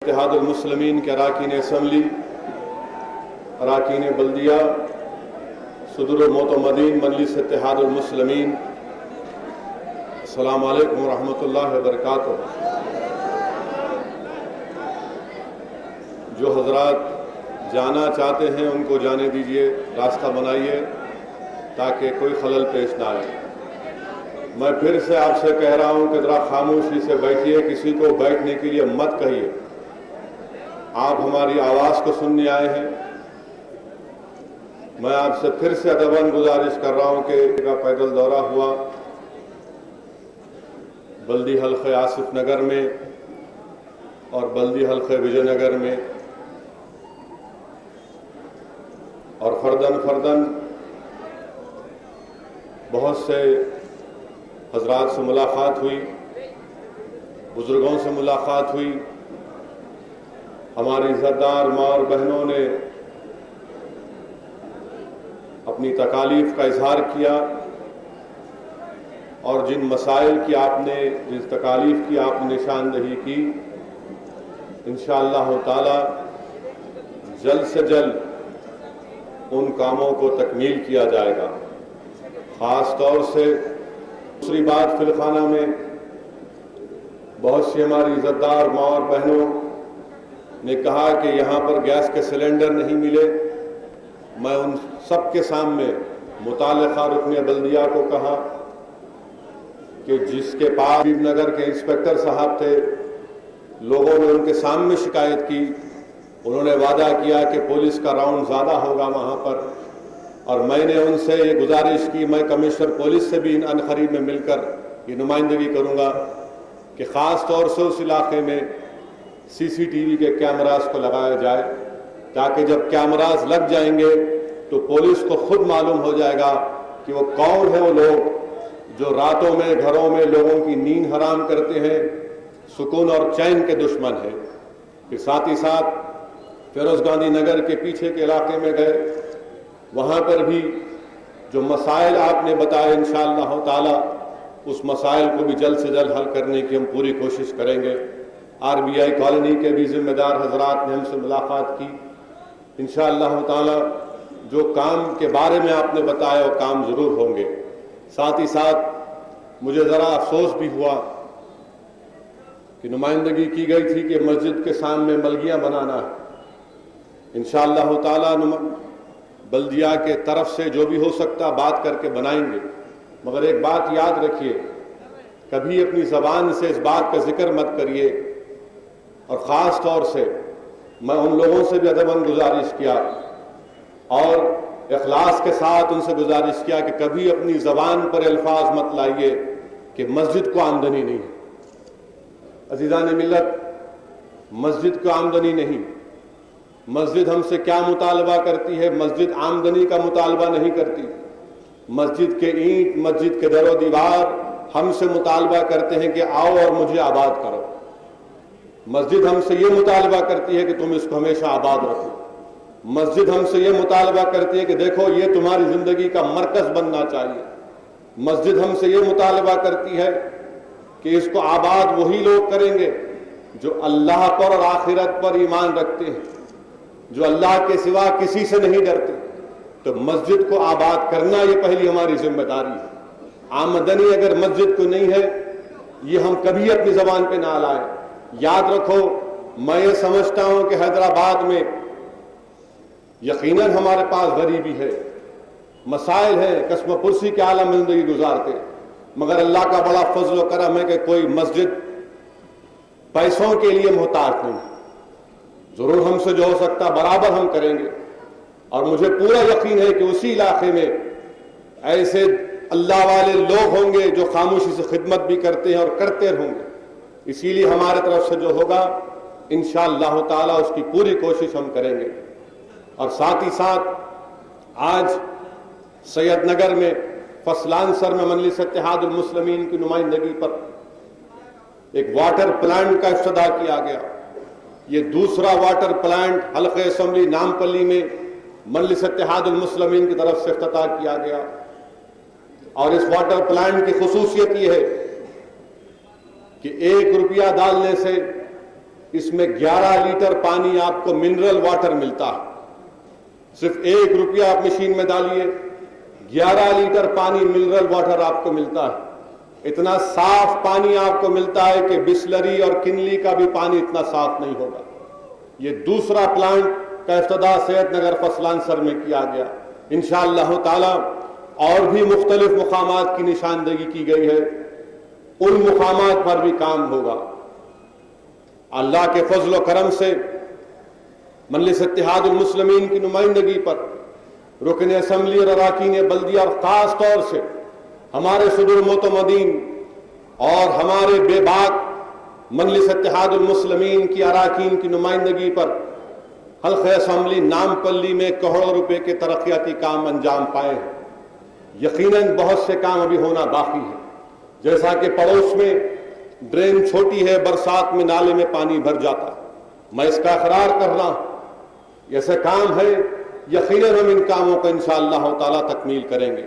اتحاد المسلمین کے اراکین اسمبلی، اراکین بلدیہ، صدر المعتمدین مجلس اتحاد المسلمین، السلام علیکم ورحمۃ اللہ وبرکاتہ۔ جو حضرات جانا چاہتے ہیں ان کو جانے دیجیے، راستہ بنائیے تاکہ کوئی خلل پیش نہ آئے۔ میں پھر سے آپ سے کہہ رہا ہوں کہ ذرا خاموشی سے بیٹھیے، کسی کو بیٹھنے کے لیے مت کہیے۔ آپ ہماری آواز کو سننے آئے ہیں۔ میں آپ سے پھر سے ادباً گزارش کر رہا ہوں کہ کا پیدل دورہ ہوا بلدی حلقہ آصف نگر میں اور بلدی حلقہ وجے نگر میں، اور فرداً بہت سے حضرات سے ملاقات ہوئی، بزرگوں سے ملاقات ہوئی۔ ہماری عزتدار ماں اور بہنوں نے اپنی تکالیف کا اظہار کیا، اور جن مسائل کی جس تکالیف کی آپ نے نشاندہی کی، انشاءاللہ تعالی جلد سے جلد ان کاموں کو تکمیل کیا جائے گا۔ خاص طور سے دوسری بات، فی الخانہ میں بہت سی ہماری عزتدار ماں اور بہنوں نے کہا کہ یہاں پر گیس کے سلنڈر نہیں ملے۔ میں ان سب کے سامنے متعلقہ رکن بلدیہ کو کہا کہ جس کے پاس نگر کے انسپیکٹر صاحب تھے، لوگوں نے ان کے سامنے شکایت کی، انہوں نے وعدہ کیا کہ پولیس کا راؤنڈ زیادہ ہوگا وہاں پر، اور میں نے ان سے یہ گزارش کی، میں کمشنر پولیس سے بھی ان قریب میں مل کر یہ نمائندگی کروں گا کہ خاص طور سے اس علاقے میں CCTV کے کیمراز کو لگایا جائے، تاکہ جب کیمراز لگ جائیں گے تو پولیس کو خود معلوم ہو جائے گا کہ وہ کون ہیں وہ لوگ جو راتوں میں گھروں میں لوگوں کی نیند حرام کرتے ہیں، سکون اور چین کے دشمن ہیں۔ پھر ساتھ ہی ساتھ فیروز گاندھی نگر کے پیچھے کے علاقے میں گئے، وہاں پر بھی جو مسائل آپ نے بتائے انشاءاللہ تعالی اس مسائل کو بھی جلد سے جلد حل کرنے کی ہم پوری کوشش کریں گے۔ RBI کالونی کے بھی ذمہ دار حضرات نے ہم سے ملاقات کی۔ انشاءاللہ تعالی جو کام کے بارے میں آپ نے بتایا وہ کام ضرور ہوں گے۔ ساتھ ہی ساتھ مجھے ذرا افسوس بھی ہوا کہ نمائندگی کی گئی تھی کہ مسجد کے سامنے ملگیاں بنانا ہے۔ انشاءاللہ تعالی بلدیہ کے طرف سے جو بھی ہو سکتا بات کر کے بنائیں گے، مگر ایک بات یاد رکھیے، کبھی اپنی زبان سے اس بات کا ذکر مت کریے، اور خاص طور سے میں ان لوگوں سے بھی ادباً گزارش کیا اور اخلاص کے ساتھ ان سے گزارش کیا کہ کبھی اپنی زبان پر الفاظ مت لائیے کہ مسجد کو آمدنی نہیں ہے۔ عزیزان ملت، مسجد کو آمدنی نہیں، مسجد ہم سے کیا مطالبہ کرتی ہے؟ مسجد آمدنی کا مطالبہ نہیں کرتی۔ مسجد کے اینٹ، مسجد کے در و دیوار ہم سے مطالبہ کرتے ہیں کہ آؤ اور مجھے آباد کرو۔ مسجد ہم سے یہ مطالبہ کرتی ہے کہ تم اس کو ہمیشہ آباد رکھو۔ مسجد ہم سے یہ مطالبہ کرتی ہے کہ دیکھو یہ تمہاری زندگی کا مرکز بننا چاہیے۔ مسجد ہم سے یہ مطالبہ کرتی ہے کہ اس کو آباد وہی لوگ کریں گے جو اللہ پر اور آخرت پر ایمان رکھتے ہیں، جو اللہ کے سوا کسی سے نہیں ڈرتے۔ تو مسجد کو آباد کرنا یہ پہلی ہماری ذمہ داری ہے۔ آمدنی اگر مسجد کو نہیں ہے، یہ ہم کبھی اپنی زبان پہ نہ لائیں۔ یاد رکھو، میں یہ سمجھتا ہوں کہ حیدرآباد میں یقیناً ہمارے پاس غریبی ہے، مسائل ہیں، قسم پرسی کے عالم میں زندگی گزارتے، مگر اللہ کا بڑا فضل و کرم ہے کہ کوئی مسجد پیسوں کے لیے محتاج نہیں۔ ضرور ہم سے جو ہو سکتا برابر ہم کریں گے، اور مجھے پورا یقین ہے کہ اسی علاقے میں ایسے اللہ والے لوگ ہوں گے جو خاموشی سے خدمت بھی کرتے ہیں اور کرتے رہیں گے۔ اسی لیے ہمارے طرف سے جو ہوگا انشاءاللہ تعالی اس کی پوری کوشش ہم کریں گے۔ اور ساتھ ہی ساتھ آج سید نگر میں فصلانسر میں مجلس اتحاد المسلمین کی نمائندگی پر ایک واٹر پلانٹ کا افتتاح کیا گیا۔ یہ دوسرا واٹر پلانٹ حلقہ اسمبلی نامپلی میں مجلس اتحاد المسلمین کی طرف سے افتتاح کیا گیا، اور اس واٹر پلانٹ کی خصوصیت یہ ہے کہ 1 روپیہ ڈالنے سے اس میں 11 لیٹر پانی آپ کو منرل واٹر ملتا ہے. صرف 1 روپیہ آپ مشین میں ڈالیے، 11 لیٹر پانی منرل واٹر آپ کو ملتا ہے. اتنا صاف پانی آپ کو ملتا ہے کہ بسلری اور کنلی کا بھی پانی اتنا صاف نہیں ہوگا. یہ دوسرا پلانٹ کا افتتاح صحت نگر فصلانسر میں کیا گیا. انشاءاللہ تعالی اور بھی مختلف مقامات کی نشاندہی کی گئی ہے، ان مقامات پر بھی کام ہوگا. اللہ کے فضل و کرم سے مجلس اتحاد المسلمین کی نمائندگی پر رکن اسمبلی اور اراکین بلدیہ اور خاص طور سے ہمارے صدر معتمدین اور ہمارے بے باک مجلس اتحاد المسلمین کی اراکین کی نمائندگی پر حلقہ اسمبلی نامپلی میں کروڑوں روپے کے ترقیاتی کام انجام پائے ہیں. یقیناً بہت سے کام ابھی ہونا باقی ہے. جیسا کہ پڑوس میں ڈرین چھوٹی ہے، برسات میں نالے میں پانی بھر جاتا ہے. میں اس کا اقرار کر رہا ہوں، ایسے کام ہے، یقیناً ہم ان کاموں کو انشاءاللہ تعالی تکمیل کریں گے.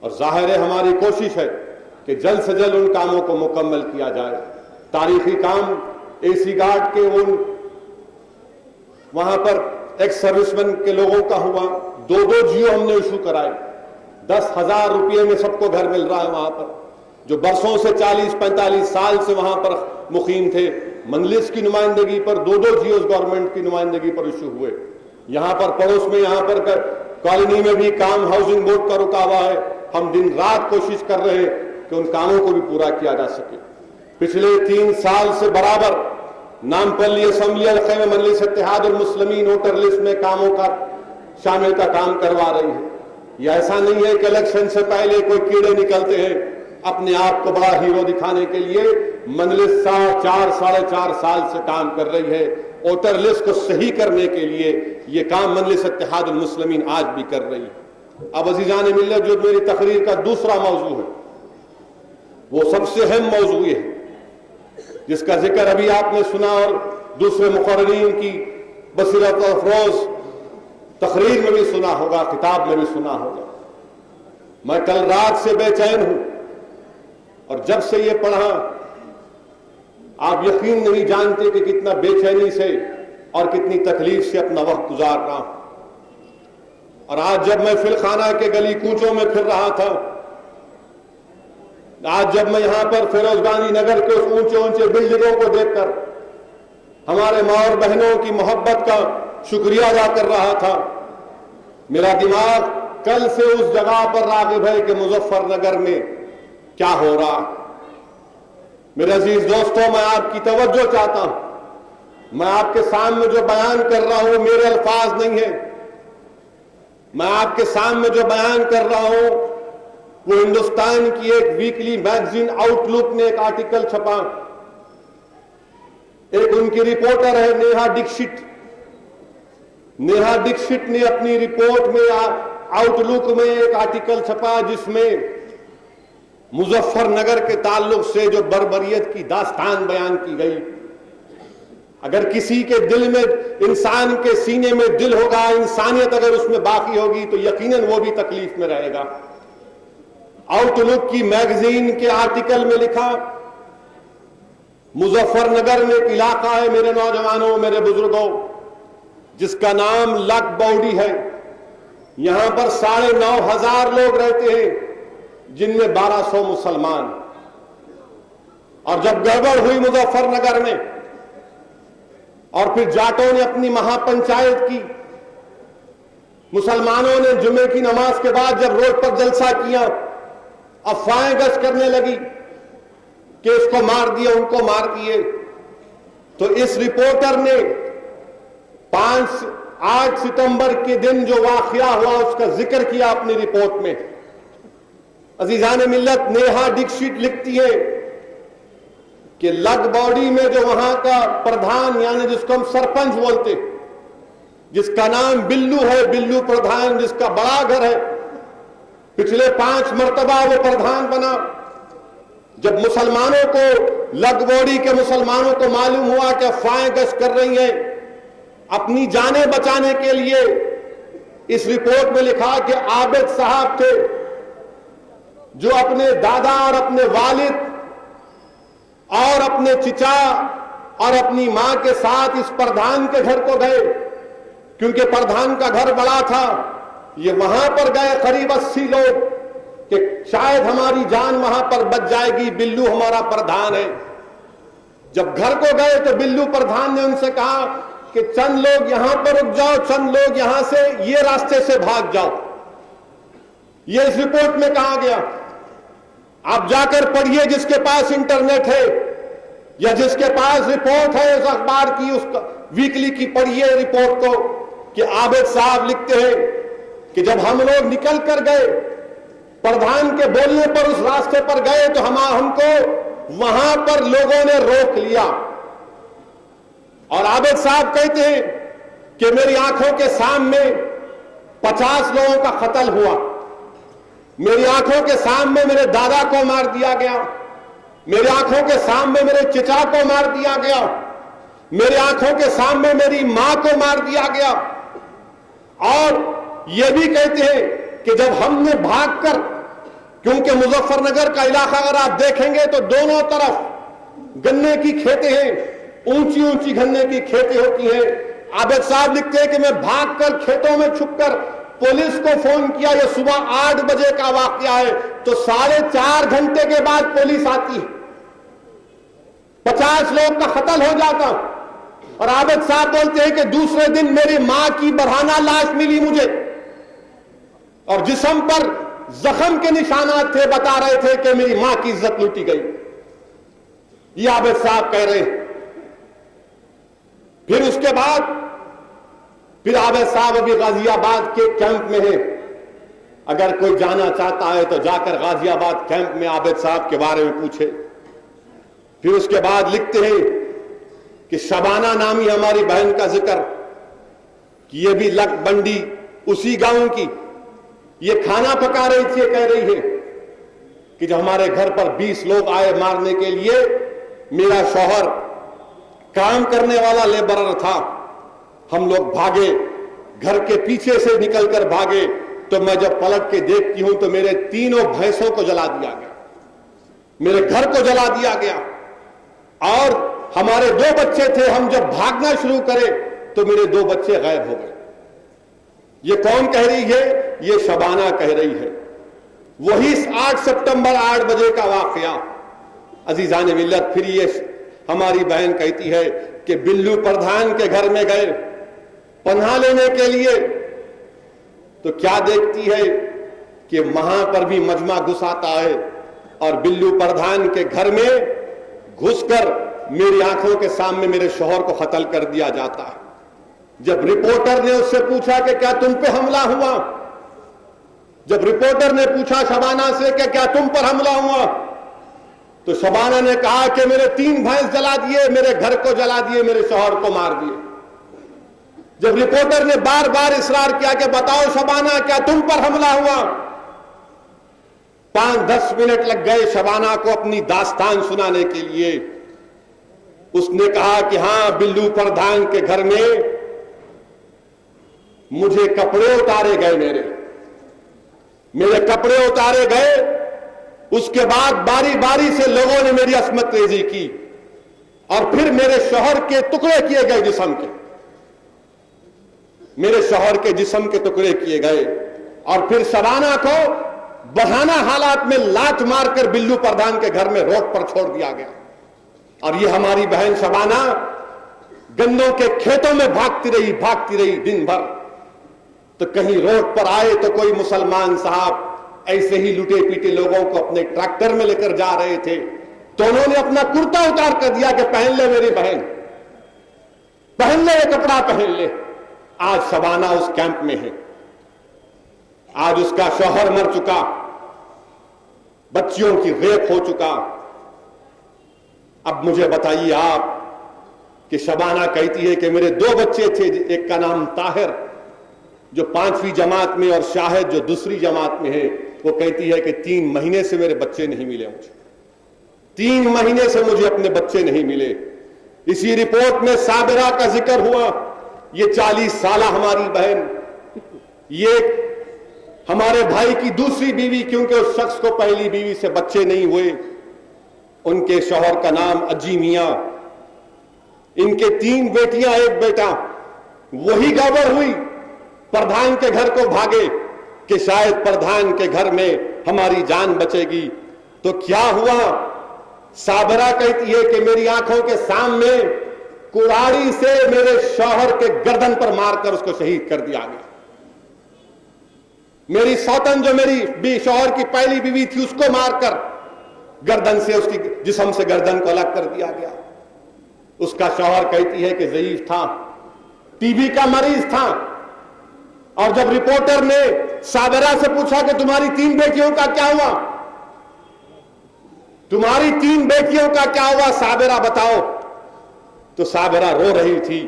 اور ظاہر ہے ہماری کوشش ہے کہ جلد سے جلد ان کاموں کو مکمل کیا جائے. تاریخی کام اے سی گارڈ کے وہاں پر ایکس سروس مین کے لوگوں کا ہوا. 2 جیو ہم نے ایشو کرائے. 10,000 روپئے میں سب کو گھر مل رہا ہے وہاں پر، جو برسوں سے 40-45 سال سے وہاں پر مقیم تھے. مجلس کی نمائندگی پر 2 جیوز گورنمنٹ کی نمائندگی پر ایشو ہوئے. یہاں پر پڑوس میں یہاں پر کالونی میں بھی کام ہاؤسنگ بورڈ کا رکا ہوا ہے. ہم دن رات کوشش کر رہے ہیں کہ ان کاموں کو بھی پورا کیا جا سکے. پچھلے 3 سال سے برابر نامپلی اسمبلی حلقے میں مجلس اتحاد المسلمین ووٹر لسٹ میں کاموں کا شامل کا کام کروا رہی ہے. یہ ایسا نہیں ہے کہ الیکشن سے پہلے کوئی کیڑے نکلتے ہیں اپنے آپ کو بڑا ہیرو دکھانے کے لیے. مجلس 4.5 سال سے کام کر رہی ہے ووٹر لسٹ کو صحیح کرنے کے لیے. یہ کام مجلس اتحاد المسلمین آج بھی کر رہی ہے. اب عزیزان ملت، جو میری تقریر کا دوسرا موضوع ہے وہ سب سے اہم موضوع ہے، جس کا ذکر ابھی آپ نے سنا اور دوسرے مقررین کی بصیرت افروز تقریر میں بھی سنا ہوگا، کتاب میں بھی سنا ہوگا. میں کل رات سے بے چین ہوں اور جب سے یہ پڑھا آپ یقین نہیں جانتے کہ کتنا بے چینی سے اور کتنی تکلیف سے اپنا وقت گزار رہا ہوں. اور آج جب میں فلخانہ کے گلی کوچوں میں پھر رہا تھا، آج جب میں یہاں پر فیروز گاندھی نگر کے اس اونچے اونچے بلڈنگوں کو دیکھ کر ہمارے ماں اور بہنوں کی محبت کا شکریہ ادا کر رہا تھا، میرا دماغ کل سے اس جگہ پر راغب ہے کہ مظفر نگر میں کیا ہو رہا. میرے عزیز دوستوں، میں آپ کی توجہ چاہتا ہوں. میں آپ کے سامنے جو بیان کر رہا ہوں میرے الفاظ نہیں ہیں. میں آپ کے سامنے جو بیان کر رہا ہوں وہ ہندوستان کی ایک ویکلی میگزین آؤٹ لک نے ایک آرٹیکل چھپا. ایک ان کی رپورٹر ہے نیہا ڈکشٹ. نیہا ڈکشٹ نے اپنی رپورٹ میں آؤٹ لک میں ایک آرٹیکل چھپا جس میں مظفر نگر کے تعلق سے جو بربریت کی داستان بیان کی گئی. اگر کسی کے دل میں، انسان کے سینے میں دل ہوگا، انسانیت اگر اس میں باقی ہوگی تو یقیناً وہ بھی تکلیف میں رہے گا. آؤٹ لک کی میگزین کے آرٹیکل میں لکھا، مظفر نگر میں ایک علاقہ ہے میرے نوجوانوں، میرے بزرگوں، جس کا نام لک باؤڈی ہے. یہاں پر 9,500 لوگ رہتے ہیں جن میں 1200 مسلمان. اور جب گڑبڑ ہوئی مظفر نگر میں اور پھر جاٹوں نے اپنی مہا پنچایت کی، مسلمانوں نے جمعے کی نماز کے بعد جب روڈ پر جلسہ کیا، افواہیں گشت کرنے لگی کہ اس کو مار دیا، ان کو مار دیے. تو اس رپورٹر نے 8 ستمبر کے دن جو واقعہ ہوا اس کا ذکر کیا اپنی رپورٹ میں. عزیزان ملت، نیہا ڈکشٹ لکھتی ہے کہ لگ باڈی میں جو وہاں کا پردھان، یعنی جس کو ہم سرپنچ بولتے، جس کا نام بلو ہے، بلو پردھان، جس کا بڑا گھر ہے، پچھلے 5 مرتبہ وہ پردھان بنا. جب مسلمانوں کو، لگ باڈی کے مسلمانوں کو معلوم ہوا کہ افواہیں گشت کر رہی ہیں، اپنی جانیں بچانے کے لیے اس رپورٹ میں لکھا کہ عابد صاحب تھے جو اپنے دادا اور اپنے والد اور اپنے چچا اور اپنی ماں کے ساتھ اس پردھان کے گھر کو گئے، کیونکہ پردھان کا گھر بڑا تھا. یہ وہاں پر گئے قریب 80 لوگ کہ شاید ہماری جان وہاں پر بچ جائے گی، بلو ہمارا پردھان ہے. جب گھر کو گئے تو بلو پردھان نے ان سے کہا کہ چند لوگ یہاں پر رک جاؤ، چند لوگ یہاں سے یہ راستے سے بھاگ جاؤ. یہ اس رپورٹ میں کہا گیا. آپ جا کر پڑھیے، جس کے پاس انٹرنیٹ ہے یا جس کے پاس رپورٹ ہے اس اخبار کی، اس ویکلی کی، پڑھیے رپورٹ کو کہ عابد صاحب لکھتے ہیں کہ جب ہم لوگ نکل کر گئے پردھان کے بولنے پر اس راستے پر گئے تو ہم کو وہاں پر لوگوں نے روک لیا. اور عابد صاحب کہتے ہیں کہ میری آنکھوں کے سامنے 50 لوگوں کا قتل ہوا. میری آنکھوں کے سامنے میرے دادا کو مار دیا گیا، میری آنکھوں کے سامنے میرے چچا کو مار دیا گیا، میری آنکھوں کے سامنے میری ماں کو مار دیا گیا. اور یہ بھی کہتے ہیں کہ جب ہم نے بھاگ کر، کیونکہ مظفر نگر کا علاقہ اگر آپ دیکھیں گے تو دونوں طرف گنے کی کھیتیں ہیں، اونچی اونچی گنے کی کھیتیں ہوتی ہیں. عابد صاحب لکھتے ہیں کہ میں بھاگ کر کھیتوں میں چھپ کر پولیس کو فون کیا. یہ صبح 8 بجے کا واقعہ ہے تو 4.5 گھنٹے کے بعد پولیس آتی ہے، 50 لوگ کا قتل ہو جاتا. اور عابد صاحب بولتے ہیں کہ دوسرے دن میری ماں کی برہنہ لاش ملی مجھے، اور جسم پر زخم کے نشانات تھے، بتا رہے تھے کہ میری ماں کی عزت لوٹی گئی. یہ عابد صاحب کہہ رہے ہیں. پھر اس کے بعد پھر عابد صاحب ابھی غازی آباد کے کیمپ میں ہیں. اگر کوئی جانا چاہتا ہے تو جا کر غازی آباد کیمپ میں عابد صاحب کے بارے میں پوچھے. پھر اس کے بعد لکھتے ہیں کہ شبانہ نامی ہماری بہن کا ذکر، کہ یہ بھی لک بنڈی اسی گاؤں کی، یہ کھانا پکا رہی تھی. کہہ رہی ہے کہ جب ہمارے گھر پر 20 لوگ آئے مارنے کے لیے، میرا شوہر کام کرنے والا لیبرر تھا، ہم لوگ بھاگے، گھر کے پیچھے سے نکل کر بھاگے تو میں جب پلٹ کے دیکھتی ہوں تو میرے 3 بھینسوں کو جلا دیا گیا، میرے گھر کو جلا دیا گیا، اور ہمارے 2 بچے تھے. ہم جب بھاگنا شروع کرے تو میرے 2 بچے غائب ہو گئے. یہ کون کہہ رہی ہے؟ یہ شبانہ کہہ رہی ہے. وہی 8 سپٹمبر 8 بجے کا واقعہ. عزیزان ملت، پھر یہ ہماری بہن کہتی ہے کہ بلو پردھان کے گھر میں گئے پناہ لینے کے لیے تو کیا دیکھتی ہے کہ وہاں پر بھی مجمع گھس آتا ہے، اور بلو پردھان کے گھر میں گھس کر میری آنکھوں کے سامنے میرے شوہر کو قتل کر دیا جاتا ہے. جب رپورٹر نے اس سے پوچھا کہ کیا تم پہ حملہ ہوا، جب رپورٹر نے پوچھا شبانہ سے کہ کیا تم پر حملہ ہوا، تو شبانہ نے کہا کہ میرے 3 بھینس جلا دیے، میرے گھر کو جلا دیے، میرے شوہر کو مار دیے. جب رپورٹر نے بار بار اصرار کیا کہ بتاؤ شبانہ کیا تم پر حملہ ہوا، 5-10 منٹ لگ گئے شبانہ کو اپنی داستان سنانے کے لیے. اس نے کہا کہ ہاں، بلو پردھان کے گھر میں مجھے کپڑے اتارے گئے، میرے کپڑے اتارے گئے. اس کے بعد باری باری سے لوگوں نے میری عصمت ریزی کی، اور پھر میرے شوہر کے ٹکڑے کیے گئے، جسم کے، میرے شوہر کے جسم کے ٹکڑے کیے گئے. اور پھر شبانہ کو بہانہ حالات میں لات مار کر بلو پردھان کے گھر میں روڈ پر چھوڑ دیا گیا. اور یہ ہماری بہن شبانہ گنوں کے کھیتوں میں بھاگتی رہی دن بھر. تو کہیں روڈ پر آئے تو کوئی مسلمان صاحب ایسے ہی لٹے پیٹے لوگوں کو اپنے ٹریکٹر میں لے کر جا رہے تھے تو انہوں نے اپنا کرتا اتار کر دیا کہ پہن لے میری بہن، پہن لے یہ کپڑا پہن لے. آج شبانہ اس کیمپ میں ہے، آج اس کا شوہر مر چکا، بچیوں کی ریپ ہو چکا. اب مجھے بتائیے آپ کہ شبانہ کہتی ہے کہ میرے 2 بچے تھے، ایک کا نام طاہر جو 5ویں جماعت میں، اور شاہد جو دوسری جماعت میں ہے. وہ کہتی ہے کہ 3 مہینے سے میرے بچے نہیں ملے مجھے، 3 مہینے سے مجھے اپنے بچے نہیں ملے. اسی رپورٹ میں صابرہ کا ذکر ہوا. یہ 40 سالہ ہماری بہن، یہ ہمارے بھائی کی دوسری بیوی، کیونکہ اس شخص کو پہلی بیوی سے بچے نہیں ہوئے. ان کے شوہر کا نام اجی میاں. ان کے 3 بیٹیاں 1 بیٹا. وہی گڑبڑ ہوئی, پردھان کے گھر کو بھاگے کہ شاید پردھان کے گھر میں ہماری جان بچے گی. تو کیا ہوا؟ صابرہ کہتی ہے کہ میری آنکھوں کے سامنے کڑاڑی سے میرے شوہر کے گردن پر مار کر اس کو شہید کر دیا گیا. میری سوتن جو میری شوہر کی پہلی بیوی تھی اس کو مار کر گردن سے, اس کی جسم سے گردن کو الگ کر دیا گیا. اس کا شوہر کہتی ہے کہ ضعیف تھا, ٹی بی کا مریض تھا. اور جب رپورٹر نے صابرہ سے پوچھا کہ تمہاری 3 بیٹیوں کا کیا ہوا, تمہاری 3 بیٹیوں کا کیا ہوا صابرہ بتاؤ, تو صابرہ رو رہی تھی.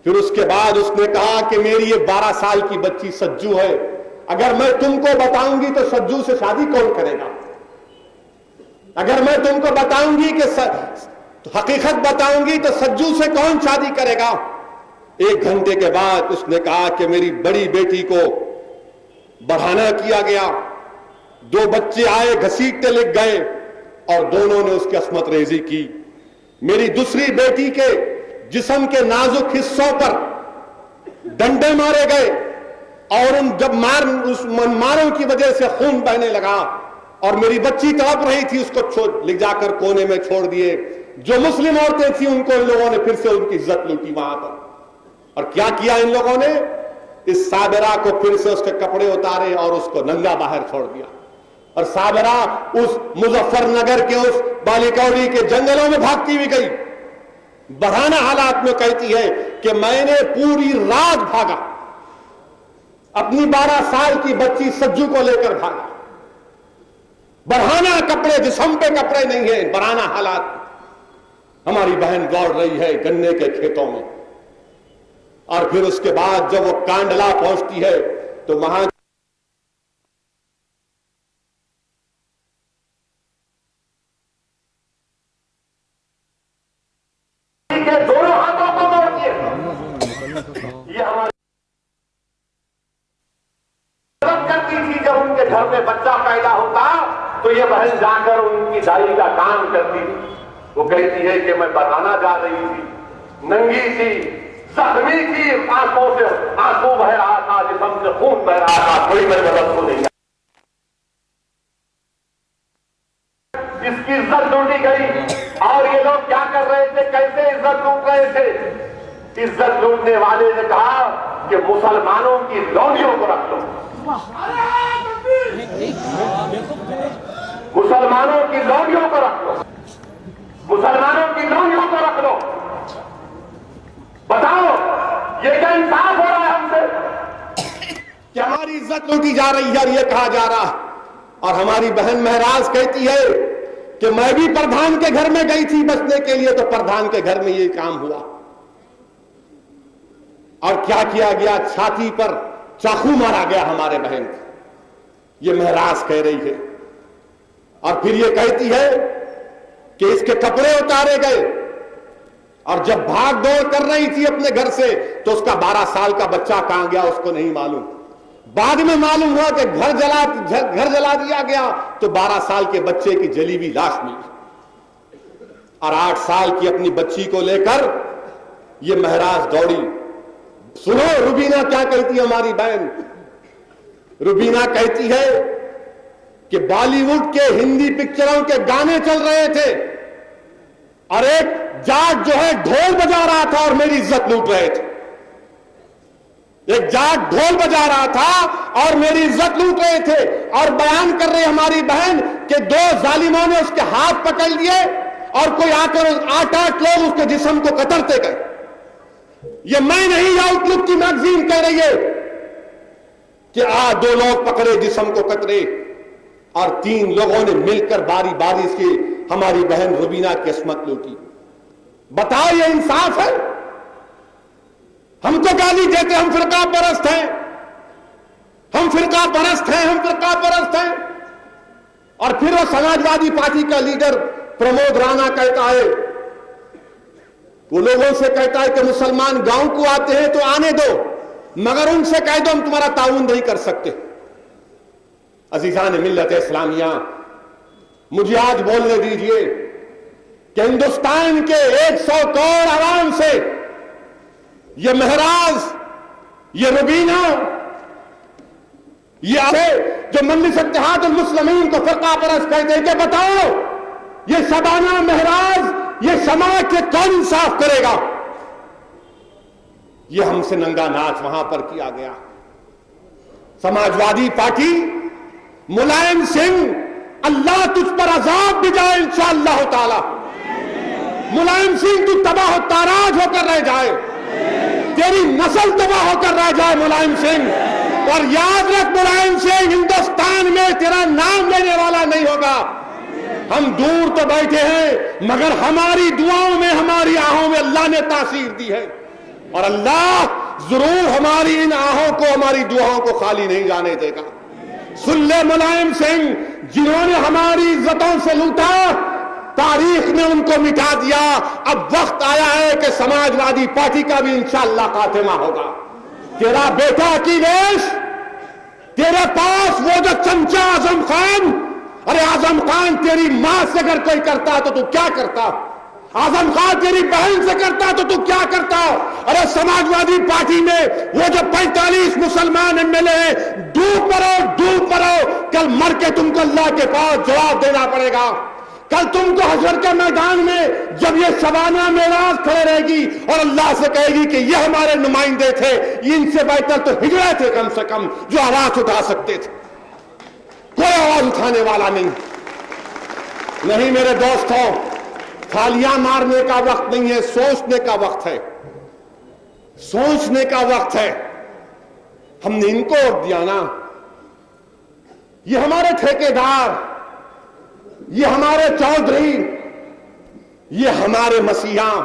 پھر اس کے بعد اس نے کہا کہ میری یہ 12 سال کی بچی سجو ہے, اگر میں تم کو بتاؤں گی تو سجو سے شادی کون کرے گا؟ اگر میں تم کو بتاؤں گی کہ حقیقت بتاؤں گی تو سجو سے کون شادی کرے گا؟ 1 گھنٹے کے بعد اس نے کہا کہ میری بڑی بیٹی کو بڑھانا کیا گیا, 2 بچے آئے گھسیٹتے لگ گئے اور دونوں نے اس کی عصمت ریزی کی. میری دوسری بیٹی کے جسم کے نازک حصوں پر ڈنڈے مارے گئے اور ان جب ماروں کی وجہ سے خون بہنے لگا اور میری بچی تڑپ رہی تھی, اس کو لے جا کر کونے میں چھوڑ دیے. جو مسلم عورتیں تھیں ان کو ان لوگوں نے پھر سے ان کی عزت لوٹی وہاں پر. اور کیا کیا ان لوگوں نے؟ اس صابرہ کو پھر سے اس کے کپڑے اتارے اور اس کو ننگا باہر چھوڑ دیا. اور صابرہ اس مظفر نگر کے اس بالیکوڑی کے جنگلوں میں بھاگتی ہوئی گئی. برہنہ حالات میں کہتی ہے کہ میں نے پوری رات بھاگا, اپنی 12 سال کی بچی سجو کو لے کر بھاگا. برہنہ کپڑے, جسم پہ کپڑے نہیں ہیں, برہنہ حالات. ہماری بہن دوڑ رہی ہے گنے کے کھیتوں میں, اور پھر اس کے بعد جب وہ کانڈلا پہنچتی ہے تو وہاں کے دونوں ہاتھوں کو موڑتی ہے. یہ ہماری کرتی تھی. جب ان کے گھر میں بچہ پیدا ہوتا تو یہ بہن جا کر ان کی دائی کا کام کرتی تھی. وہ کہتی ہے کہ میں بتانا جا رہی تھی, ننگی تھی, زخمی تھی, آنکھوں سے آنسو بہ رہا تھا, جسم سے خون بہ رہا تھا, کوئی میں غلط کو نہیں. اس کی عزت لوٹی گئی. اور یہ لوگ کیا کر رہے تھے, کیسے عزت لوٹ رہے تھے؟ عزت لوٹنے والے نے کہا کہ مسلمانوں کی لونڈیوں کو رکھ لو, مسلمانوں کی لونڈیوں کو رکھ لو, مسلمانوں کی لونڈیوں کو رکھ لو. بتاؤ یہ کیا انصاف ہو رہا ہے ہم سے کہ ہماری عزت لوٹی جا رہی ہے اور یہ کہا جا رہا. اور ہماری بہن مہراز کہتی ہے کہ میں بھی پردھان کے گھر میں گئی تھی بچنے کے لیے, تو پردھان کے گھر میں یہ کام ہوا. اور کیا کیا گیا؟ چھاتی پر چاقو مارا گیا ہمارے بہن کو. یہ مہراز کہہ رہی ہے. اور پھر یہ کہتی ہے کہ اس کے کپڑے اتارے گئے, اور جب بھاگ دوڑ کر رہی تھی اپنے گھر سے تو اس کا 12 سال کا بچہ کہاں گیا اس کو نہیں معلوم. بعد میں معلوم ہوا کہ گھر جلا دیا گیا تو 12 سال کے بچے کی جلی ہوئی لاش ملی. اور 8 سال کی اپنی بچی کو لے کر یہ مہراز دوڑی. سنو روبینہ کیا کہتی ہے ہماری بہن. روبینہ کہتی ہے کہ بالی ووڈ کے ہندی پکچروں کے گانے چل رہے تھے اور ایک جاٹ جو ہے ڈھول بجا رہا تھا اور میری عزت لوٹ رہے تھے. ایک جاٹ ڈھول بجا رہا تھا اور میری عزت لوٹ رہے تھے. اور بیان کر رہے ہماری بہن کہ 2 ظالموں نے اس کے ہاتھ پکڑ لیے اور کوئی آ کر 8 لوگ اس کے جسم کو کترتے گئے. یہ میں نہیں, آؤٹ لک کی میگزین کہہ رہی ہے کہ 2 لوگ پکڑے, جسم کو کترے, اور 3 لوگوں نے مل کر باری باری سے ہماری بہن روبینہ کی عصمت لوٹی. بتاؤ یہ انصاف ہے؟ ہم تو گالی دیتے ہم فرقہ پرست ہیں, ہم فرقہ پرست ہیں, ہم فرقہ پرست ہیں. اور پھر وہ سماجوادی پارٹی کا لیڈر پرمود رانا کہتا ہے, وہ لوگوں سے کہتا ہے کہ مسلمان گاؤں کو آتے ہیں تو آنے دو, مگر ان سے کہہ دو ہم تمہارا تعاون نہیں کر سکتے. عزیزان ملت اسلامیہ, مجھے آج بولنے دیجئے کہ ہندوستان کے 100 کروڑ عوام سے یہ مہراز، یہ ربینہ، یہ جو مجلس اتحاد المسلمین کو فرقہ پرست کہتے ہیں کہ بتاؤ یہ شبانہ مہراز یہ سماج کے کون انصاف کرے گا؟ یہ ہم سے ننگا ناچ وہاں پر کیا گیا۔ سماجوادی پارٹی، ملائم سنگھ، اللہ تجھ پر عذاب بھی جائے انشاءاللہ تعالی، ملائم سنگھ تو تباہ و تاراج ہو کر رہ جائے، تیری نسل تباہ ہو کر رہ جائے ملائم سنگھ، اور یاد رکھ ملائم سنگھ ہندوستان میں تیرا نام لینے والا نہیں ہوگا۔ ہم دور تو بیٹھے ہیں مگر ہماری دعاؤں میں، ہماری آہوں میں اللہ نے تاثیر دی ہے، اور اللہ ضرور ہماری ان آہوں کو، ہماری دعاؤں کو خالی نہیں جانے دے گا۔ سن لے ملائم سنگھ، جنہوں نے ہماری عزتوں سے لوٹا، تاریخ نے ان کو مٹا دیا، اب وقت آیا ہے کہ سماجوادی پارٹی کا بھی انشاءاللہ خاتمہ ہوگا۔ تیرا بیٹا اکھلیش، تیرے پاس وہ جو چمچہ اعظم خان، ارے اعظم خان تیری ماں سے اگر کوئی کرتا تو کیا کرتا؟ اعظم خان تیری بہن سے کرتا تو کیا کرتا؟ ارے سماجوادی پارٹی میں وہ جو 45 مسلمان MLA ہیں، ڈوب مرو، کل مر کے تم کو اللہ کے پاس جواب دینا پڑے گا۔ کل تم کو حشر کے میدان میں جب یہ شبانہ معراج کھڑے رہے گی اور اللہ سے کہے گی کہ یہ ہمارے نمائندے تھے، ان سے بہتر تو ہجڑے تھے کم سے کم جو آواز اٹھا سکتے تھے، کوئی آواز اٹھانے والا نہیں میرے دوستوں، تھالیاں مارنے کا وقت نہیں ہے، سوچنے کا وقت ہے، سوچنے کا وقت ہے۔ ہم نے ان کو ووٹ دیا نا، یہ ہمارے ٹھیکیدار، یہ ہمارے چودھری، یہ ہمارے مسیحاں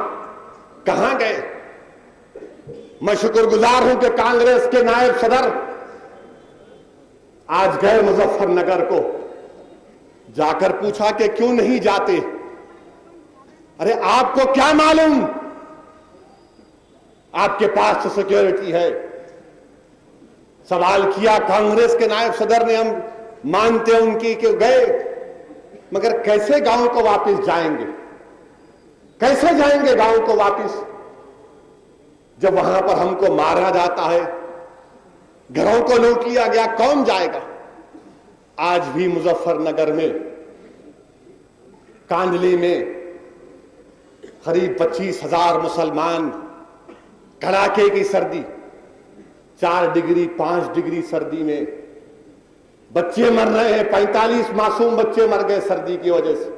کہاں گئے؟ میں شکر گزار ہوں کہ کانگریس کے نائب صدر آج گئے مظفر نگر کو، جا کر پوچھا کہ کیوں نہیں جاتے؟ ارے آپ کو کیا معلوم، آپ کے پاس تو سیکیورٹی ہے۔ سوال کیا کانگریس کے نائب صدر نے، ہم مانتے ان کی کہ گئے، مگر کیسے گاؤں کو واپس جائیں گے؟ کیسے جائیں گے گاؤں کو واپس جب وہاں پر ہم کو مارا جاتا ہے، گھروں کو لوٹ لیا گیا؟ کون جائے گا؟ آج بھی مظفر نگر میں، کاندلی میں قریب 25,000 مسلمان، کڑاکے کی سردی، 4 ڈگری 5 ڈگری سردی میں بچے مر رہے ہیں، 45 معصوم بچے مر گئے سردی کی وجہ سے۔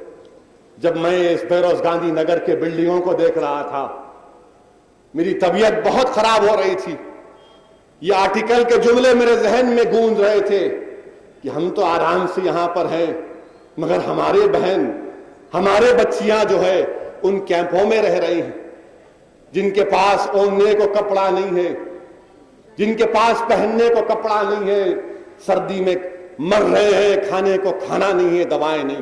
جب میں اس بیروز گاندھی نگر کے بلڈنگوں کو دیکھ رہا تھا، میری طبیعت بہت خراب ہو رہی تھی۔ یہ آرٹیکل کے جملے میرے ذہن میں گونج رہے تھے کہ ہم تو آرام سے یہاں پر ہیں، مگر ہمارے بہن، ہمارے بچیاں جو ہے ان کیمپوں میں رہ رہی ہیں، جن کے پاس اوڑھنے کو کپڑا نہیں ہے، جن کے پاس پہننے کو کپڑا نہیں ہے، سردی میں مر رہے ہیں، کھانے کو کھانا نہیں ہے، دوائیں نہیں۔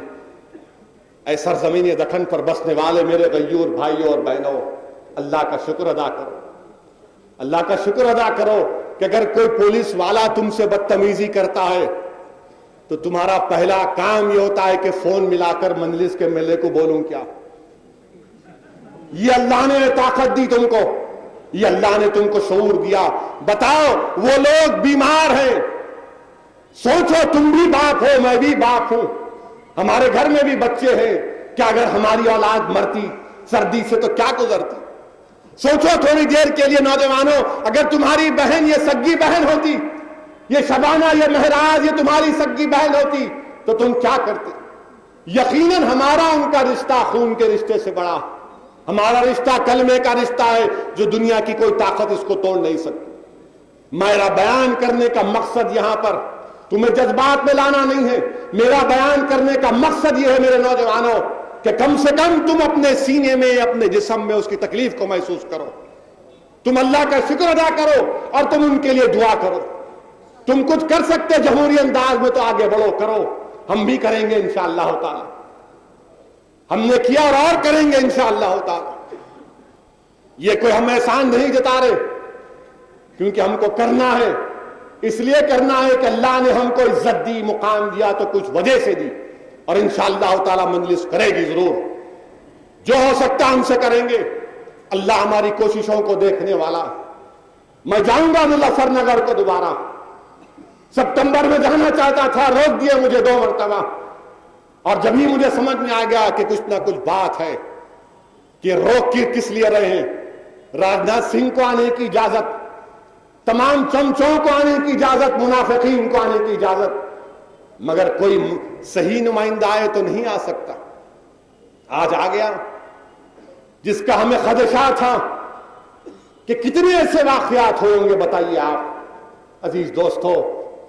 اے سرزمین دکن پر بسنے والے میرے غیور بھائیوں اور بہنوں، اللہ کا شکر ادا کرو، اللہ کا شکر ادا کرو کہ اگر کوئی پولیس والا تم سے بدتمیزی کرتا ہے تو تمہارا پہلا کام یہ ہوتا ہے کہ فون ملا کر مجلس کے MLA کو بولوں کیا؟ یہ اللہ نے طاقت دی تم کو، یہ اللہ نے تم کو شعور دیا۔ بتاؤ وہ لوگ بیمار ہیں، سوچو تم بھی باپ ہو، میں بھی باپ ہوں، ہمارے گھر میں بھی بچے ہیں، کیا اگر ہماری اولاد مرتی سردی سے تو کیا گزرتی؟ سوچو تھوڑی دیر کے لیے نوجوانوں، اگر تمہاری بہن یہ سگی بہن ہوتی، یہ شبانہ، یہ مہراز یہ تمہاری سگی بہن ہوتی تو تم کیا کرتے؟ یقیناً ہمارا ان کا رشتہ خون کے رشتے سے بڑا، ہمارا رشتہ کلمے کا رشتہ ہے جو دنیا کی کوئی طاقت اس کو توڑ نہیں سکتی۔ میرا بیان کرنے کا مقصد یہاں پر تمہیں جذبات میں لانا نہیں ہے، میرا بیان کرنے کا مقصد یہ ہے میرے نوجوانوں کہ کم سے کم تم اپنے سینے میں، اپنے جسم میں اس کی تکلیف کو محسوس کرو، تم اللہ کا شکر ادا کرو اور تم ان کے لیے دعا کرو۔ تم کچھ کر سکتے جمہوری انداز میں تو آگے بڑھو، کرو، ہم بھی کریں گے انشاءاللہ تعالی، ہم نے کیا اور کریں گے انشاءاللہ تعالی۔ یہ کوئی ہم احسان نہیں جتا رہے، کیونکہ ہم کو کرنا ہے، اس لیے کرنا ہے کہ اللہ نے ہم کو عزت دی، مقام دیا تو کچھ وجہ سے دی، اور انشاءاللہ تعالی مجلس کرے گی ضرور۔ جو ہو سکتا ہم سے کریں گے. اللہ ہماری کوششوں کو دیکھنے والا. میں جاؤں گا مظفر نگر کو دوبارہ. ستمبر میں جانا چاہتا تھا, روک دیے مجھے 2 مرتبہ. اور جب ہی مجھے سمجھ میں آ گیا کہ کچھ نہ کچھ بات ہے کہ روک کے کس لیے رہے ہیں. راجناتھ سنگھ کو آنے کی اجازت, تمام چمچوں کو آنے کی اجازت, منافقین کو آنے کی اجازت, مگر کوئی صحیح نمائندہ آئے تو نہیں آ سکتا. آج آ گیا جس کا ہمیں خدشہ تھا کہ کتنے ایسے واقعات ہوئیں گے. بتائیے آپ عزیز دوستو,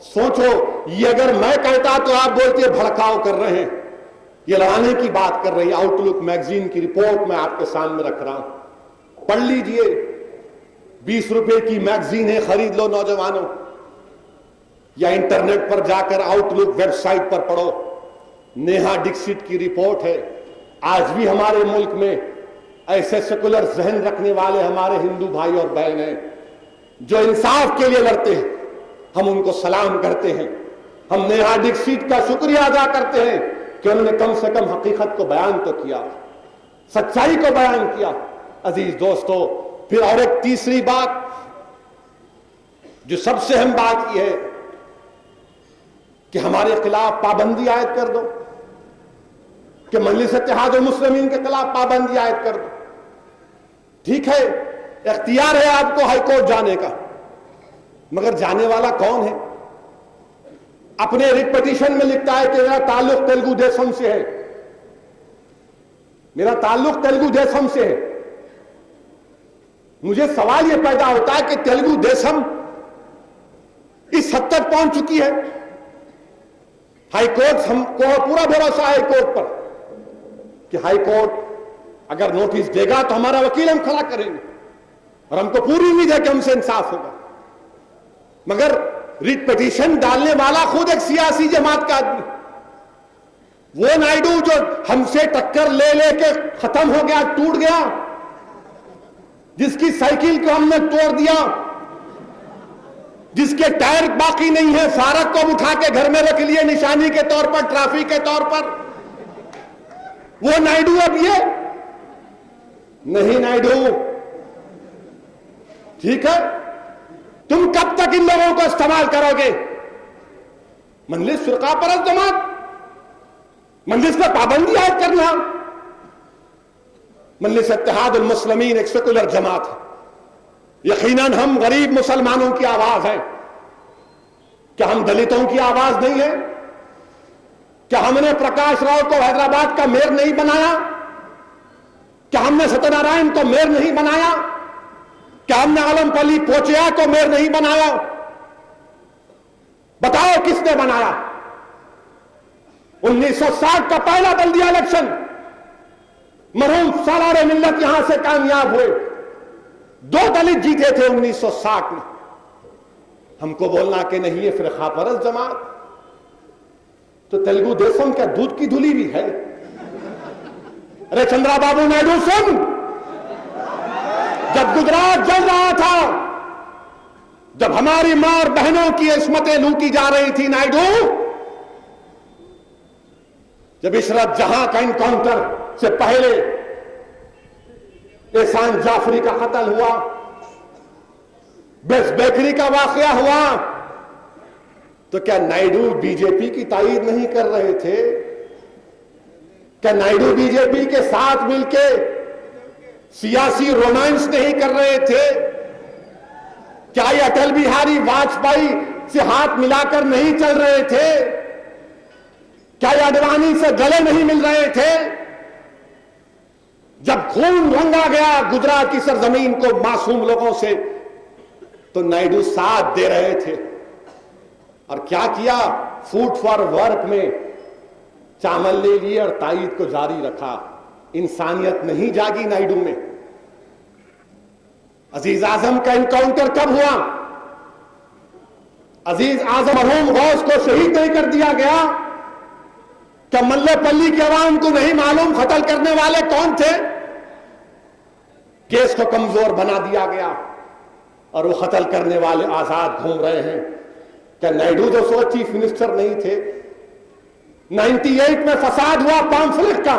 سوچو, یہ اگر میں کہتا تو آپ بولتے بھڑکاؤ کر رہے ہیں, یہ لڑانے کی بات کر رہی. آؤٹ لک میگزین کی رپورٹ میں آپ کے سامنے رکھ رہا ہوں, پڑھ لیجئے. 20 روپے کی میگزین ہے, خرید لو نوجوانوں, یا انٹرنیٹ پر جا کر آؤٹ لک ویب سائٹ پر پڑھو. نیہا ڈکسٹ کی رپورٹ ہے. آج بھی ہمارے ملک میں ایسے سیکولر ذہن رکھنے والے ہمارے ہندو بھائی اور بہن ہیں جو انصاف کے لیے لڑتے ہیں. ہم ان کو سلام کرتے ہیں. ہم نیہا ڈکسٹ کا شکریہ ادا کرتے ہیں کہ انہوں نے کم سے کم حقیقت کو بیان تو کیا, سچائی کو بیان کیا. عزیز دوستو, پھر اور ایک تیسری بات جو سب سے اہم بات یہ ہے کہ ہمارے خلاف پابندی عائد کر دو, کہ مجلس اتحاد المسلمین کے خلاف پابندی عائد کر دو. ٹھیک ہے, اختیار ہے آپ کو ہائی کورٹ جانے کا, مگر جانے والا کون ہے؟ اپنے ریٹ پٹیشن میں لکھتا ہے کہ میرا تعلق تیلگو دیسم سے ہے, میرا تعلق تیلگو دیسم سے ہے. مجھے سوال یہ پیدا ہوتا ہے کہ تیلگو دیسم اس حد تک پہنچ چکی ہے. ہائی کورٹ, ہم کو پورا بھروسہ ہے ہائی کورٹ پر کہ ہائی کورٹ اگر نوٹس دے گا تو ہمارا وکیل ہم کھڑا کریں گے, اور ہم کو پوری امید ہے کہ ہم سے انصاف ہوگا. مگر ریٹ پٹیشن ڈالنے والا خود ایک سیاسی جماعت کا آدمی, وہ نائیڈو جو ہم سے ٹکر لے لے کے ختم ہو گیا, ٹوٹ گیا, جس کی سائیکل کو ہم نے توڑ دیا, جس کے ٹائر باقی نہیں ہے, فارغ کو اٹھا کے گھر میں رکھ لیے نشانی کے طور پر, ٹرافی کے طور پر, وہ نائیڈو اب یہ نہیں. نائیڈو ٹھیک ہے, تم کب تک ان لوگوں کو استعمال کرو گے؟ مجلس فرقہ پرست جماعت, مجلس میں پابندی عائد کرنا. مجلس اتحاد المسلمین ایک سیکولر جماعت ہے. یقیناً ہم غریب مسلمانوں کی آواز ہے. کیا ہم دلتوں کی آواز نہیں ہے؟ کیا ہم نے پرکاش راؤ کو حیدرآباد کا میئر نہیں بنایا؟ کیا ہم نے ستیہ نارائن کو میئر نہیں بنایا؟ کیا ہم نے عالم پلی پوچیا کو میئر نہیں بنایا؟ بتاؤ کس نے بنایا؟ 1960 کا پہلا بلدیہ الیکشن مرحوم سالار ملت یہاں سے کامیاب ہوئے, 2 دلت جیتے تھے 1960 میں. ہم کو بولنا کہ نہیں یہ فرقہ پرست جماعت, تو تیلگو دیسم کیا دودھ کی دھلی بھی ہے؟ ارے چندرا بابو نائیڈو سن, جب گجرات جل رہا تھا, جب ہماری ماں اور بہنوں کی عصمتیں لوٹی جا رہی تھی, نائیڈو جب عشرت جہاں کا انکاؤنٹر سے پہلے احسان جعفری کا قتل ہوا, بیس بیکری کا واقعہ ہوا, تو کیا نائیڈو بی جے پی کی تائید نہیں کر رہے تھے؟ کیا نائیڈو بی جے پی کے ساتھ مل کے سیاسی رومانس نہیں کر رہے تھے؟ کیا یہ اٹل بہاری واجپئی سے ہاتھ ملا کر نہیں چل رہے تھے؟ کیا یہ اڈوانی سے گلے نہیں مل رہے تھے؟ جب خون رنگا گیا گجرات کی سرزمین کو معصوم لوگوں سے, تو نائیڈو ساتھ دے رہے تھے. اور کیا فوڈ فار ورک میں چاول لے لیے اور تائید کو جاری رکھا. انسانیت نہیں جاگی نائیڈو میں. عزیز اعظم کا انکاؤنٹر کب ہوا؟ عزیز اعظم مرحوم غوث کو شہید نہیں کر دیا گیا؟ کیا ملے پلی کے عوام کو نہیں معلوم قتل کرنے والے کون تھے؟ کیس کو کمزور بنا دیا گیا اور وہ قتل کرنے والے آزاد گھوم رہے ہیں. کیا نائیڈو جو سو چیف منسٹر نہیں تھے؟ 98 میں فساد ہوا پامفلٹ کا,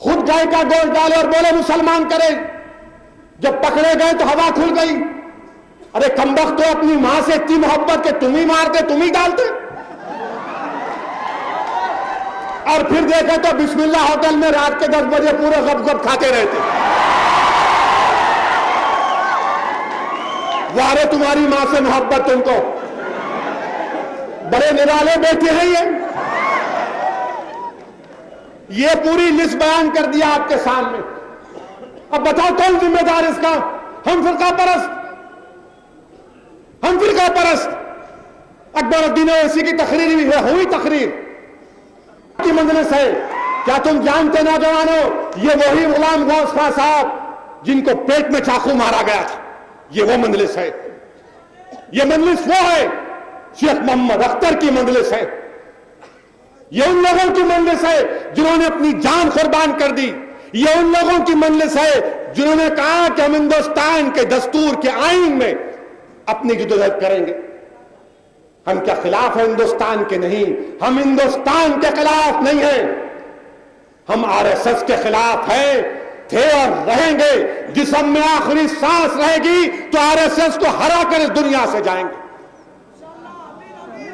خود گائے کا گوشت ڈالے اور بولے مسلمان کرے، جب پکڑے گئے تو ہوا کھل گئی. ارے کمبخت تو اپنی ماں سے اتنی محبت کہ تم ہی مارتے تم ہی ڈالتے، اور پھر دیکھے تو بسم اللہ ہوٹل میں رات کے 10 بجے پورے غب غب کھاتے رہتے. وارے تمہاری ماں سے محبت تم کو، بڑے نرالے بیٹھے ہیں یہ پوری لسٹ بیان کر دیا آپ کے سامنے. اب بتاؤ کون ذمہ دار اس کا؟ ہم فرقہ پرست، ہم فرقہ پرست. اکبر الدین اویسی کی تقریر بھی ہے، ہوئی تقریر کی مجلس ہے. کیا تم جانتے نوجوانوں، یہ وہی غلام غوث خان صاحب جن کو پیٹ میں چاقو مارا گیا تھا، یہ وہ مجلس ہے. یہ مجلس وہ ہے، شیخ محمد اختر کی مجلس ہے. یہ ان لوگوں کی مجلس ہے جنہوں نے اپنی جان قربان کر دی. یہ ان لوگوں کی مجلس ہے جنہوں نے کہا کہ ہم ہندوستان کے دستور کے آئین میں اپنی جدوجہد کریں گے. ہم کیا خلاف ہیں ہندوستان کے؟ نہیں، ہم ہندوستان کے خلاف نہیں ہیں، ہم آر ایس ایس کے خلاف ہیں، تھے اور رہیں گے. جسم میں آخری سانس رہے گی تو آر ایس ایس کو ہرا کر اس دنیا سے جائیں گے.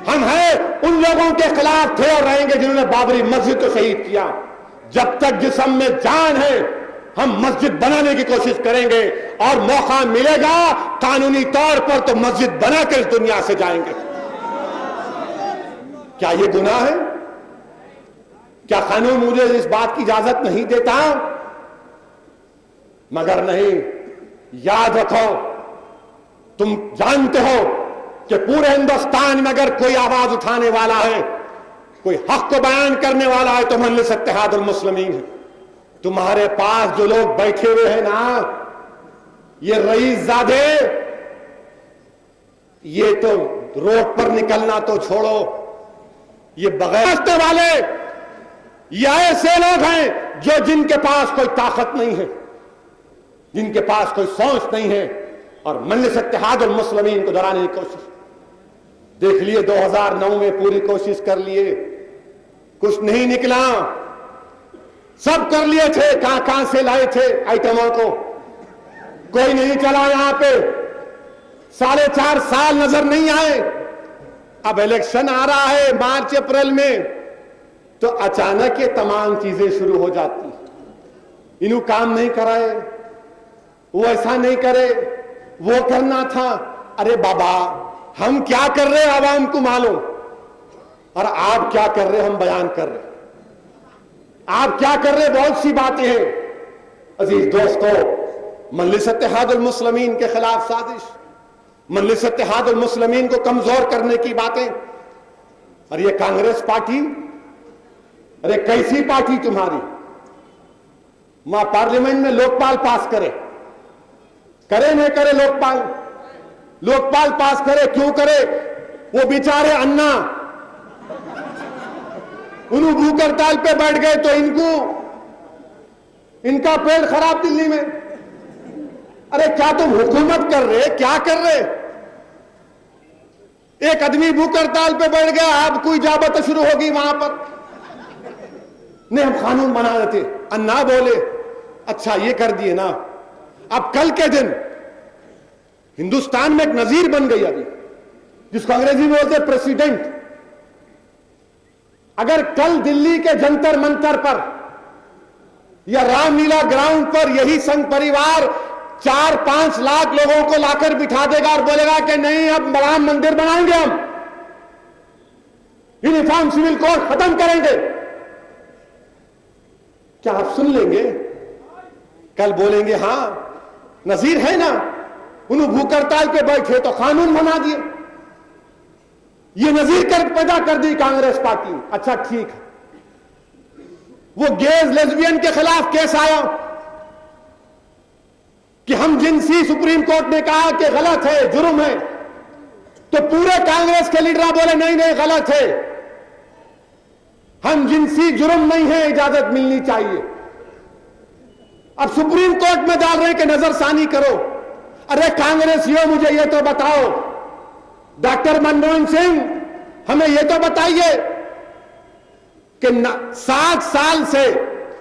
ہم ہیں ان لوگوں کے خلاف، تھے اور رہیں گے جنہوں نے بابری مسجد کو شہید کیا. جب تک جسم میں جان ہے ہم مسجد بنانے کی کوشش کریں گے، اور موقع ملے گا قانونی طور پر تو مسجد بنا کر اس دنیا سے جائیں گے. کیا یہ گناہ ہے؟ کیا قانون مجھے اس بات کی اجازت نہیں دیتا؟ مگر نہیں. یاد رکھو، تم جانتے ہو کہ پورے ہندوستان میں اگر کوئی آواز اٹھانے والا ہے، کوئی حق کو بیان کرنے والا ہے تو مجلس اتحاد المسلمین ہے. تمہارے پاس جو لوگ بیٹھے ہوئے ہیں نا، یہ رئیس زادے، یہ تو روڈ پر نکلنا تو چھوڑو، یہ بغیر راستے والے، یہ ایسے لوگ ہیں جن کے پاس کوئی طاقت نہیں ہے، جن کے پاس کوئی سوچ نہیں ہے، اور مجلس اتحاد المسلمین کو درانے کی کوشش. دیکھ لیے 2009 میں پوری کوشش کر لیے، کچھ نہیں نکلا. سب کر لیے تھے، کہاں سے لائے تھے آئٹموں کو، کوئی نہیں چلا. یہاں پہ 4.5 سال نظر نہیں آئے. اب الیکشن آ رہا ہے مارچ اپریل میں، تو اچانک یہ تمام چیزیں شروع ہو جاتی. انہوں کام نہیں کرائے، وہ ایسا نہیں کرے، وہ کرنا تھا. ارے بابا، ہم کیا کر رہے عوام کو معلوم، اور آپ کیا کر رہے ہم بیان کر رہے. آپ کیا کر رہے بہت سی باتیں ہیں. عزیز دوستو، مجلس اتحاد المسلمین کے خلاف سازش، مجلس اتحاد المسلمین کو کمزور کرنے کی باتیں. اور یہ کانگریس پارٹی، ارے کیسی پارٹی تمہاری؟ ماں پارلیمنٹ میں لوک پال پاس کرے نہیں کرے، لوک پال پاس کرے، کیوں کرے؟ وہ بیچارے انا انہوں بھوک ہڑتال پہ بیٹھ گئے تو ان کا پیٹ خراب دلی میں. ارے کیا تم حکومت کر رہے، کیا کر رہے؟ ایک آدمی بھوک ہڑتال پہ بیٹھ گیا، آپ کو اجابت شروع ہوگی وہاں پر. نہیں، ہم قانون بنا دیتے. انا بولے اچھا یہ کر دیے نا. اب کل کے دن ہندوستان میں ایک نظیر بن گئی ابھی، جس کو انگریزی میں بولتے پریسیڈنٹ. اگر کل دلی کے جنتر منتر پر یا رام لیلا گراؤنڈ پر یہی سنگھ پریوار 4-5 لاکھ لوگوں کو لا کر بٹھا دے گا اور بولے گا کہ نہیں اب رام مندر بنائیں گے، ہم یونیفارم سول کوڈ ختم کریں گے، کیا آپ سن لیں گے؟ کل بولیں گے ہاں نظیر ہے نا، انہوں بھوک ہڑتال پہ بیٹھے تو قانون بنا دیے. یہ نظیر پیدا کر دی کانگریس پارٹی. اچھا ٹھیک ہے، وہ گیز لیزبین کے خلاف کیس آیا کہ ہم جنسی، سپریم کورٹ نے کہا کہ غلط ہے، جرم ہے، تو پورے کانگریس کے لیڈر بولے نہیں غلط ہے، ہم جنسی جرم نہیں ہے، اجازت ملنی چاہیے. اب سپریم کورٹ میں ڈال رہے ہیں کہ نظر ثانی کرو. ارے کانگریسیوں مجھے یہ تو بتاؤ، ڈاکٹر منموہن سنگھ ہمیں یہ تو بتائیے کہ 60 سال سے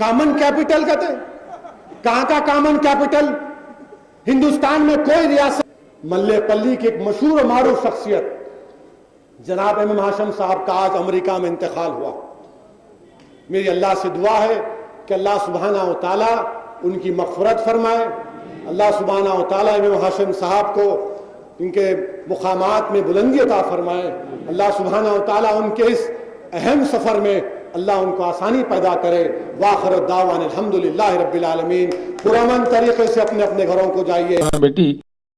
کامن کیپٹل کہتے ہیں. کہاں کا کامن کیپٹل؟ ہندوستان میں کوئی ریاست. ملے پلی کی ایک مشہور و معروف شخصیت جناب امام ہاشم صاحب کا آج امریکہ میں انتقال ہوا. میری اللہ سے دعا ہے کہ اللہ سبحانہ و تعالیٰ ان کی مغفرت فرمائے. اللہ سبحانہ و تعالیٰ امام ہاشم صاحب کو ان کے مقامات میں بلندی عطا فرمائے. اللہ سبحانہ و تعالیٰ ان کے اس اہم سفر میں اللہ ان کو آسانی پیدا کرے. وآخر الدعوان الحمدللہ رب العالمین. پرامن طریقے سے اپنے اپنے گھروں کو جائیے. بیٹی